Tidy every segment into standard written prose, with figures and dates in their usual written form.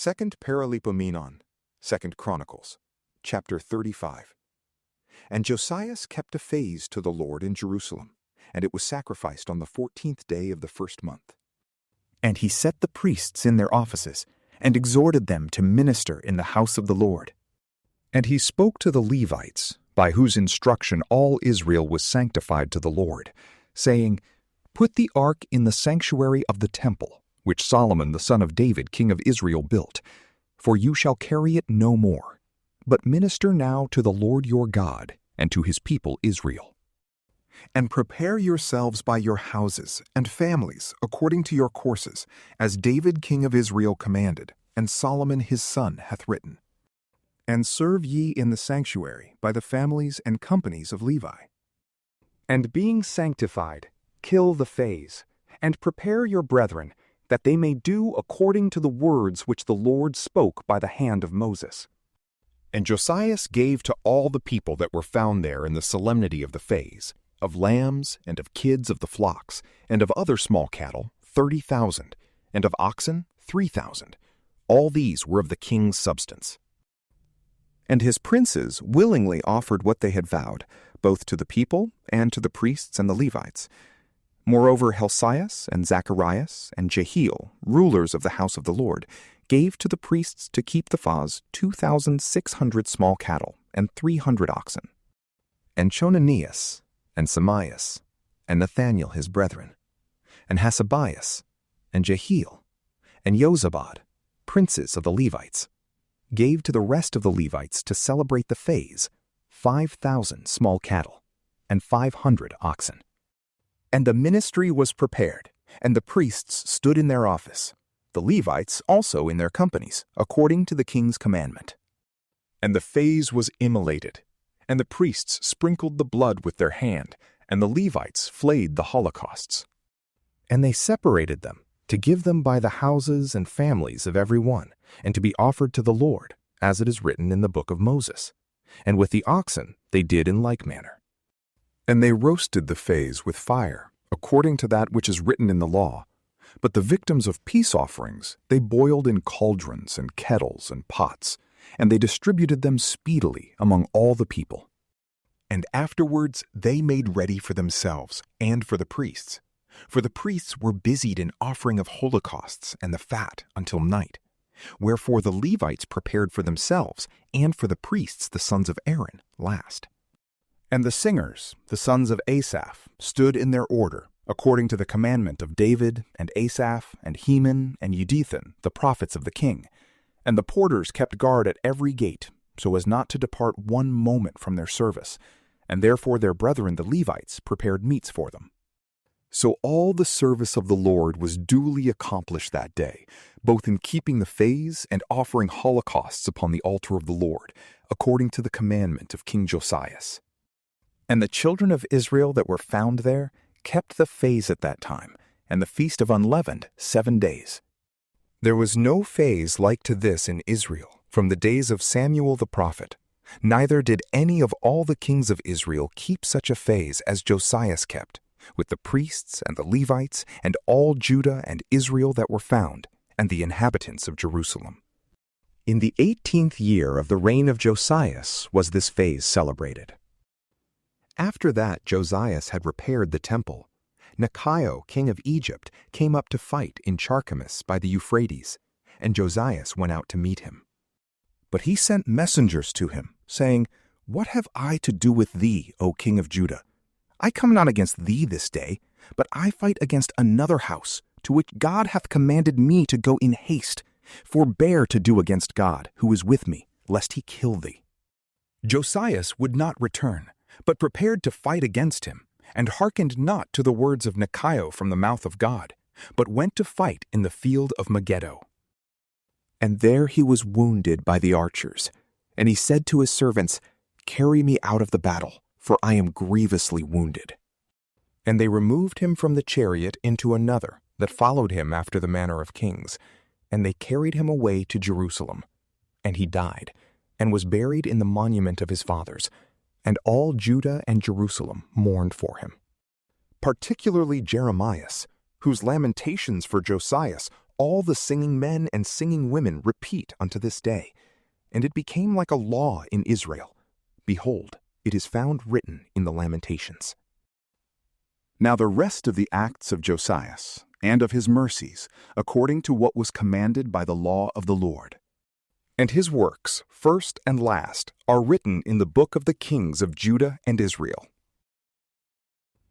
Second Paralipomenon, Second Chronicles, chapter 35. And Josias kept a phase to the Lord in Jerusalem, and it was sacrificed on the 14th day of the first month. And he set the priests in their offices, and exhorted them to minister in the house of the Lord. And he spoke to the Levites, by whose instruction all Israel was sanctified to the Lord, saying, Put the ark in the sanctuary of the temple, which Solomon the son of David king of Israel built, for you shall carry it no more, but minister now to the Lord your God, and to his people Israel. And prepare yourselves by your houses and families according to your courses, as David king of Israel commanded, and Solomon his son hath written. And serve ye in the sanctuary by the families and companies of Levi. And being sanctified, kill the phase, and prepare your brethren, that they may do according to the words which the Lord spoke by the hand of Moses. And Josias gave to all the people that were found there in the solemnity of the phase, of lambs, and of kids of the flocks, and of other small cattle, 30,000, and of oxen, 3,000. All these were of the king's substance. And his princes willingly offered what they had vowed, both to the people and to the priests and the Levites. Moreover, Josias and Zacharias and Jehiel, rulers of the house of the Lord, gave to the priests to keep the phase 2,600 small cattle and 300 oxen. And Chonanias, and Samias, and Nathaniel his brethren, and Hasabias, and Jehiel, and Jozabad, princes of the Levites, gave to the rest of the Levites to celebrate the phase 5,000 small cattle and 500 oxen. And the ministry was prepared, and the priests stood in their office, the Levites also in their companies, according to the king's commandment. And the phase was immolated, and the priests sprinkled the blood with their hand, and the Levites flayed the holocausts. And they separated them, to give them by the houses and families of every one, and to be offered to the Lord, as it is written in the book of Moses. And with the oxen they did in like manner. And they roasted the phase with fire, according to that which is written in the law. But the victims of peace offerings they boiled in cauldrons and kettles and pots, and they distributed them speedily among all the people. And afterwards they made ready for themselves and for the priests. For the priests were busied in offering of holocausts and the fat until night. Wherefore the Levites prepared for themselves, and for the priests the sons of Aaron last. And the singers, the sons of Asaph, stood in their order, according to the commandment of David, and Asaph, and Heman, and Jeduthun, the prophets of the king. And the porters kept guard at every gate, so as not to depart one moment from their service. And therefore their brethren the Levites prepared meats for them. So all the service of the Lord was duly accomplished that day, both in keeping the phase and offering holocausts upon the altar of the Lord, according to the commandment of King Josias. And the children of Israel that were found there kept the phase at that time, and the feast of unleavened 7 days. There was no phase like to this in Israel from the days of Samuel the prophet, neither did any of all the kings of Israel keep such a phase as Josias kept, with the priests and the Levites and all Judah and Israel that were found, and the inhabitants of Jerusalem. In the 18th year of the reign of Josias was this phase celebrated. After that Josias had repaired the temple, Necho king of Egypt came up to fight in Carchemish by the Euphrates, and Josias went out to meet him. But he sent messengers to him, saying, What have I to do with thee, O king of Judah? I come not against thee this day, but I fight against another house, to which God hath commanded me to go in haste. Forbear to do against God, who is with me, lest he kill thee. Josias would not return, but prepared to fight against him, and hearkened not to the words of Necho from the mouth of God, but went to fight in the field of Megiddo. And there he was wounded by the archers, and he said to his servants, Carry me out of the battle, for I am grievously wounded. And they removed him from the chariot into another that followed him after the manner of kings, and they carried him away to Jerusalem. And he died, and was buried in the monument of his fathers, and all Judah and Jerusalem mourned for him. Particularly Jeremias, whose lamentations for Josias all the singing men and singing women repeat unto this day. And it became like a law in Israel. Behold, it is found written in the Lamentations. Now the rest of the acts of Josias, and of his mercies, according to what was commanded by the law of the Lord. And his works, first and last, are written in the book of the kings of Judah and Israel.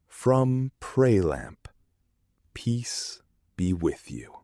From PrayLamp, peace be with you.